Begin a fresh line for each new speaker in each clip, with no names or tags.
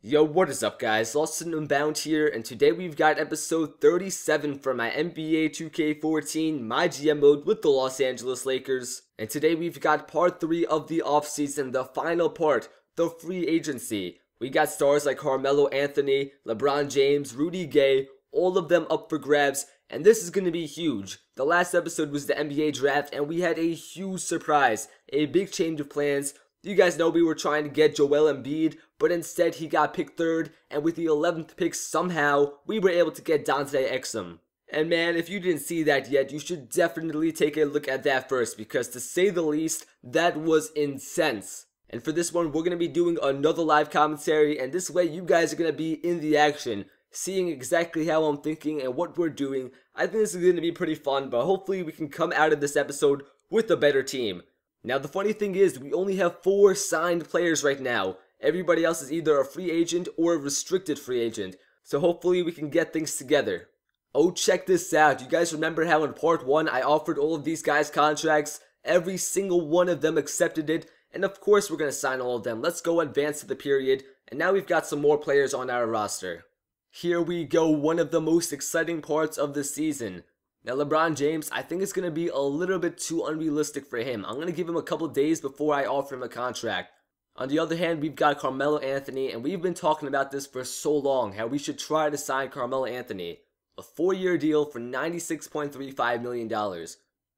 Yo, what is up guys, LostNUnbound here, and today we've got episode 37 for my NBA 2K14 My GM mode with the Los Angeles Lakers. And today we've got part 3 of the offseason, the final part, the free agency. We got stars like Carmelo Anthony, LeBron James, Rudy Gay, all of them up for grabs, and this is going to be huge. The last episode was the NBA draft, and we had a huge surprise, a big change of plans. You guys know we were trying to get Joel Embiid, but instead he got picked 3rd, and with the 11th pick somehow, we were able to get Dante Exum. And man, if you didn't see that yet, you should definitely take a look at that first, because to say the least, that was intense. And for this one, we're going to be doing another live commentary, and this way you guys are going to be in the action, seeing exactly how I'm thinking and what we're doing. I think this is going to be pretty fun, but hopefully we can come out of this episode with a better team. Now the funny thing is, we only have 4 signed players right now. Everybody else is either a free agent or a restricted free agent. So hopefully we can get things together. Oh, check this out. You guys remember how in part 1 I offered all of these guys contracts? Every single one of them accepted it. And of course we're going to sign all of them. Let's go advance to the period. And now we've got some more players on our roster. Here we go, one of the most exciting parts of the season. Now LeBron James, I think it's going to be a little bit too unrealistic for him. I'm going to give him a couple days before I offer him a contract. On the other hand, we've got Carmelo Anthony, and we've been talking about this for so long, how we should try to sign Carmelo Anthony. A 4-year deal for $96.35 million.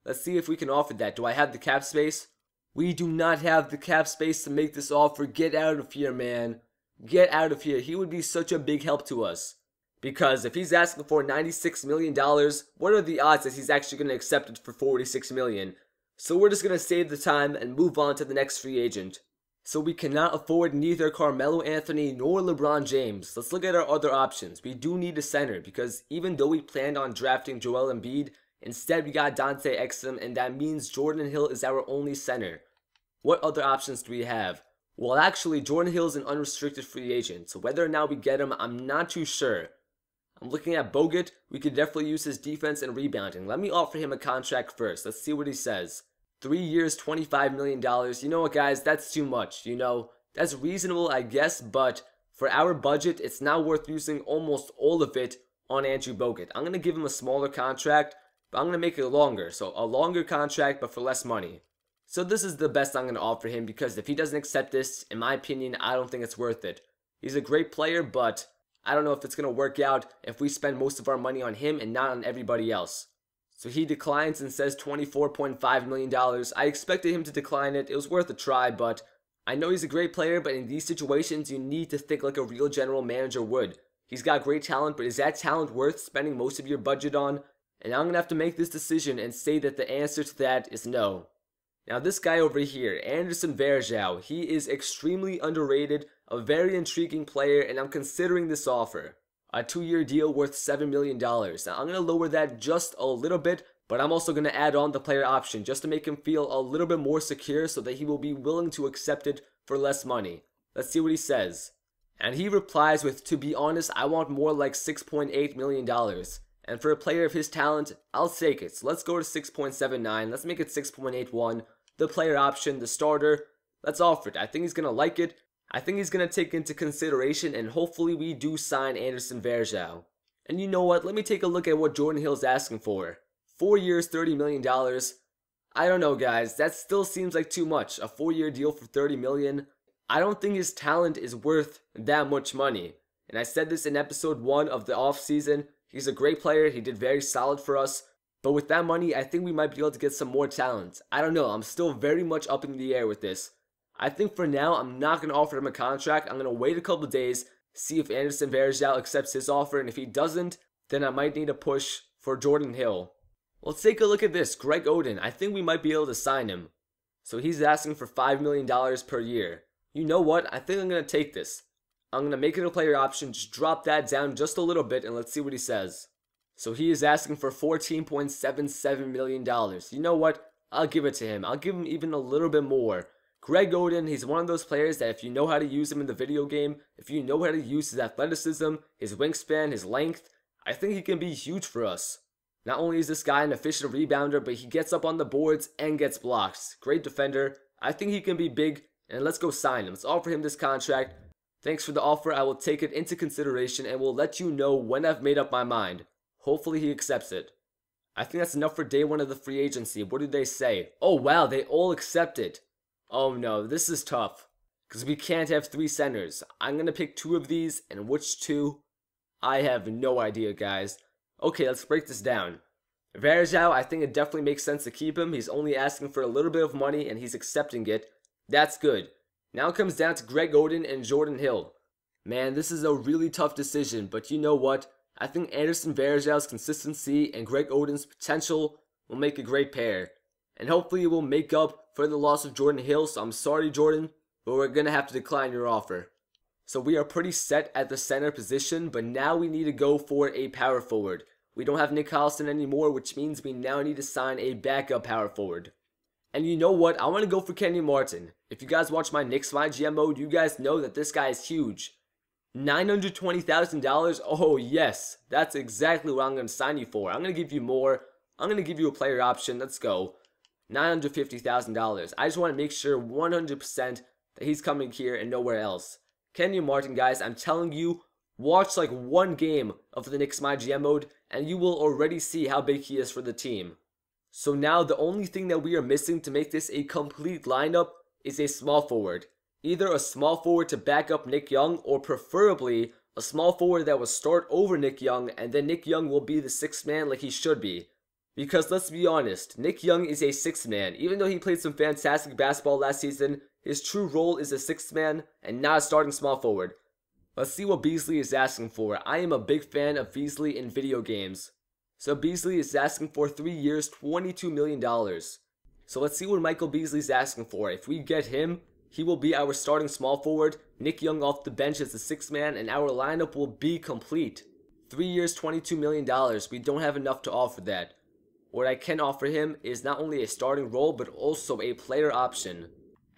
Let's see if we can offer that. Do I have the cap space? We do not have the cap space to make this offer. Get out of here, man. Get out of here. He would be such a big help to us. Because if he's asking for $96 million, what are the odds that he's actually going to accept it for $46 million? So we're just going to save the time and move on to the next free agent. So we cannot afford neither Carmelo Anthony nor LeBron James. Let's look at our other options. We do need a center because even though we planned on drafting Joel Embiid, instead we got Dante Exum, and that means Jordan Hill is our only center. What other options do we have? Well, actually, Jordan Hill is an unrestricted free agent, so whether or not we get him, I'm not too sure. I'm looking at Bogut. We could definitely use his defense and rebounding. Let me offer him a contract first. Let's see what he says. 3 years, $25 million. You know what, guys? That's too much. You know, that's reasonable, I guess, but for our budget, it's not worth using almost all of it on Andrew Bogut. I'm going to give him a smaller contract, but I'm going to make it longer. So a longer contract, but for less money. So this is the best I'm going to offer him because if he doesn't accept this, in my opinion, I don't think it's worth it. He's a great player, but I don't know if it's going to work out if we spend most of our money on him and not on everybody else. So he declines and says $24.5 million. I expected him to decline it. It was worth a try, but I know he's a great player, but in these situations, you need to think like a real general manager would. He's got great talent, but is that talent worth spending most of your budget on? And I'm going to have to make this decision and say that the answer to that is no. Now this guy over here, Anderson Varejao, he is extremely underrated, a very intriguing player, and I'm considering this offer. A 2-year deal worth $7 million. Now I'm going to lower that just a little bit, but I'm also going to add on the player option just to make him feel a little bit more secure so that he will be willing to accept it for less money. Let's see what he says. And he replies with, to be honest, I want more like $6.8 million. And for a player of his talent, I'll take it. So let's go to 6.79. Let's make it 6.81. The player option, the starter, let's offer it. I think he's going to like it. I think he's going to take into consideration, and hopefully we do sign Anderson Varejao. And you know what? Let me take a look at what Jordan Hill's asking for. 4 years, $30 million. I don't know, guys. That still seems like too much. A 4-year deal for $30 million. I don't think his talent is worth that much money. And I said this in episode 1 of the offseason. He's a great player. He did very solid for us. But with that money, I think we might be able to get some more talent. I don't know. I'm still very much up in the air with this. I think for now, I'm not going to offer him a contract. I'm going to wait a couple days, see if Anderson Varejao accepts his offer, and if he doesn't, then I might need a push for Jordan Hill. Let's take a look at this. Greg Oden, I think we might be able to sign him. So he's asking for $5 million per year. You know what? I think I'm going to take this. I'm going to make it a player option, just drop that down just a little bit, and let's see what he says. So he is asking for $14.77 million. You know what? I'll give it to him. I'll give him even a little bit more. Greg Oden, he's one of those players that if you know how to use him in the video game, if you know how to use his athleticism, his wingspan, his length, I think he can be huge for us. Not only is this guy an efficient rebounder, but he gets up on the boards and gets blocks. Great defender. I think he can be big, and let's go sign him. Let's offer him this contract. Thanks for the offer, I will take it into consideration and will let you know when I've made up my mind. Hopefully he accepts it. I think that's enough for day 1 of the free agency. What do they say? Oh wow, they all accept it. Oh no, this is tough. Because we can't have 3 centers. I'm going to pick 2 of these, and which 2? I have no idea, guys. Okay, let's break this down. Varejao, I think it definitely makes sense to keep him. He's only asking for a little bit of money, and he's accepting it. That's good. Now it comes down to Greg Oden and Jordan Hill. Man, this is a really tough decision, but you know what? I think Anderson Varejao's consistency and Greg Oden's potential will make a great pair. And hopefully it will make up for the loss of Jordan Hill, so I'm sorry, Jordan, but we're going to have to decline your offer. So we are pretty set at the center position, but now we need to go for a power forward. We don't have Nick Collison anymore, which means we now need to sign a backup power forward. And you know what? I want to go for Kenyon Martin. If you guys watch my Knicks My GM mode, you guys know that this guy is huge. $920,000? Oh yes, that's exactly what I'm going to sign you for. I'm going to give you more. I'm going to give you a player option. Let's go. $950,000. I just want to make sure 100% that he's coming here and nowhere else. Kenyon Martin, guys, I'm telling you, watch like 1 game of the Knicks My GM mode and you will already see how big he is for the team. So now the only thing that we are missing to make this a complete lineup is a small forward. Either a small forward to back up Nick Young, or preferably a small forward that will start over Nick Young, and then Nick Young will be the 6th man like he should be. Because let's be honest, Nick Young is a 6th man. Even though he played some fantastic basketball last season, his true role is a 6th man and not a starting small forward. Let's see what Beasley is asking for. I am a big fan of Beasley in video games. So Beasley is asking for 3 years, $22 million. So let's see what Michael Beasley is asking for. If we get him, he will be our starting small forward, Nick Young off the bench as the 6th man, and our lineup will be complete. 3 years, $22 million. We don't have enough to offer that. What I can offer him is not only a starting role, but also a player option.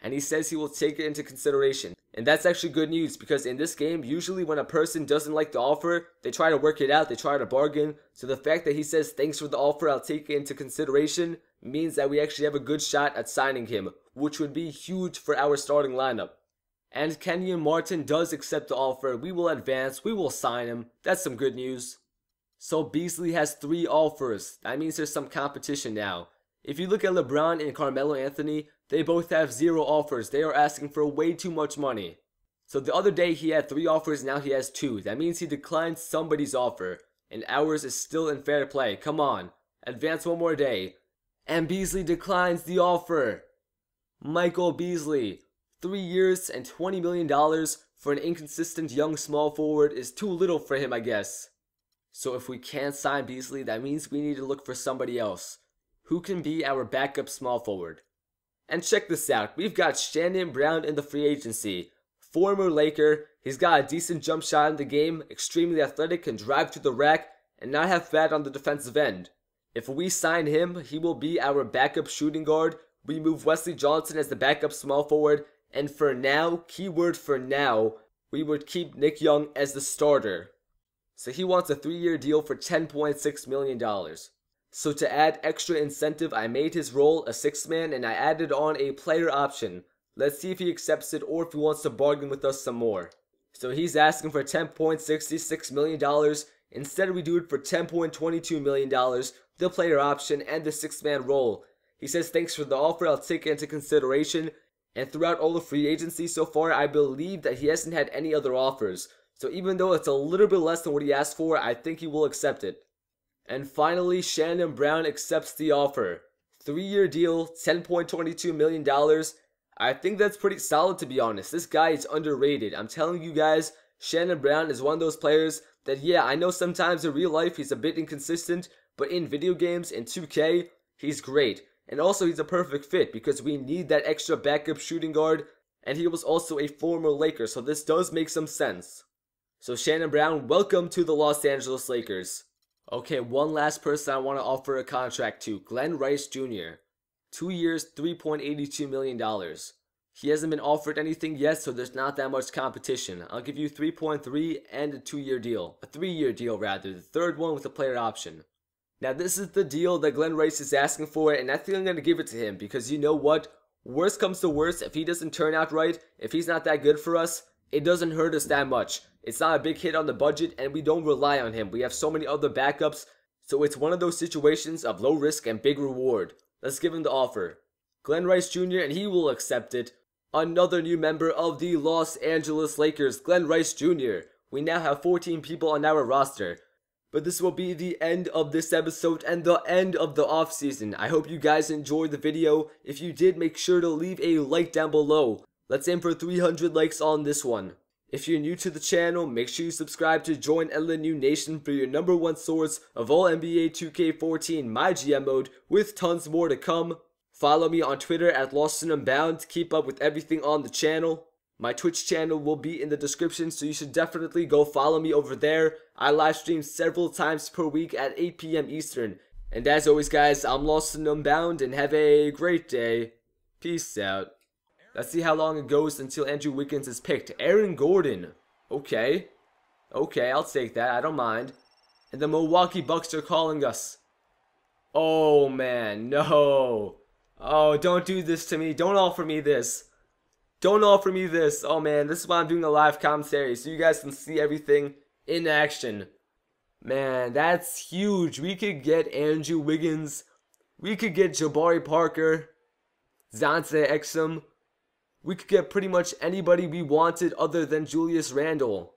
And he says he will take it into consideration. And that's actually good news, because in this game, usually when a person doesn't like the offer, they try to work it out, they try to bargain. So the fact that he says, thanks for the offer, I'll take it into consideration, means that we actually have a good shot at signing him, which would be huge for our starting lineup. And Kenyon Martin does accept the offer. We will advance, we will sign him. That's some good news. So Beasley has 3 offers. That means there's some competition now. If you look at LeBron and Carmelo Anthony, they both have 0 offers. They are asking for way too much money. So the other day he had 3 offers, now he has 2. That means he declined somebody's offer. And ours is still in fair play. Come on, advance 1 more day. And Beasley declines the offer. Michael Beasley, 3 years and $20 million for an inconsistent young small forward is too little for him, I guess. So if we can't sign Beasley, that means we need to look for somebody else. Who can be our backup small forward? And check this out, we've got Shannon Brown in the free agency. Former Laker, he's got a decent jump shot in the game, extremely athletic, can drive to the rack, and not have fat on the defensive end. If we sign him, he will be our backup shooting guard. We move Wesley Johnson as the backup small forward, and for now, keyword for now, we would keep Nick Young as the starter. So he wants a 3-year deal for $10.6 million. So to add extra incentive, I made his role a 6th man and I added on a player option. Let's see if he accepts it or if he wants to bargain with us some more. So he's asking for $10.66 million. Instead we do it for $10.22 million, the player option and the 6th man role. He says thanks for the offer, I'll take it into consideration. And throughout all the free agency so far, I believe that he hasn't had any other offers. So even though it's a little bit less than what he asked for, I think he will accept it. And finally, Shannon Brown accepts the offer. 3-year deal, $10.22 million. I think that's pretty solid, to be honest. This guy is underrated. I'm telling you guys, Shannon Brown is one of those players that, yeah, I know sometimes in real life he's a bit inconsistent, but in video games, in 2K, he's great. And also he's a perfect fit because we need that extra backup shooting guard, and he was also a former Laker, so this does make some sense. So Shannon Brown, welcome to the Los Angeles Lakers. Okay, one last person I want to offer a contract to, Glenn Rice Jr. 2 years, $3.82 million. He hasn't been offered anything yet, so there's not that much competition. I'll give you 3.3 and a 2-year deal. A 3-year deal rather, the 3rd one with a player option. Now this is the deal that Glenn Rice is asking for, and I think I'm going to give it to him because you know what? Worst comes to worst, if he doesn't turn out right, if he's not that good for us, it doesn't hurt us that much. It's not a big hit on the budget, and we don't rely on him. We have so many other backups, so it's one of those situations of low risk and big reward. Let's give him the offer. Glenn Rice Jr., and he will accept it. Another new member of the Los Angeles Lakers, Glenn Rice Jr. We now have 14 people on our roster. But this will be the end of this episode and the end of the offseason. I hope you guys enjoyed the video. If you did, make sure to leave a like down below. Let's aim for 300 likes on this one. If you're new to the channel, make sure you subscribe to join LNU Nation for your #1 source of all NBA 2K14 My GM mode, with tons more to come. Follow me on Twitter at LostNUnbound to keep up with everything on the channel. My Twitch channel will be in the description, so you should definitely go follow me over there. I live stream several times per week at 8 PM Eastern. And as always guys, I'm LostNUnbound, and have a great day. Peace out. Let's see how long it goes until Andrew Wiggins is picked. Aaron Gordon. Okay, I'll take that. I don't mind. And the Milwaukee Bucks are calling us. Oh man, no. Oh, don't do this to me. Don't offer me this. Don't offer me this. Oh man, this is why I'm doing a live commentary, so you guys can see everything in action. Man, that's huge. We could get Andrew Wiggins. We could get Jabari Parker. Zante Exum. We could get pretty much anybody we wanted other than Julius Randle.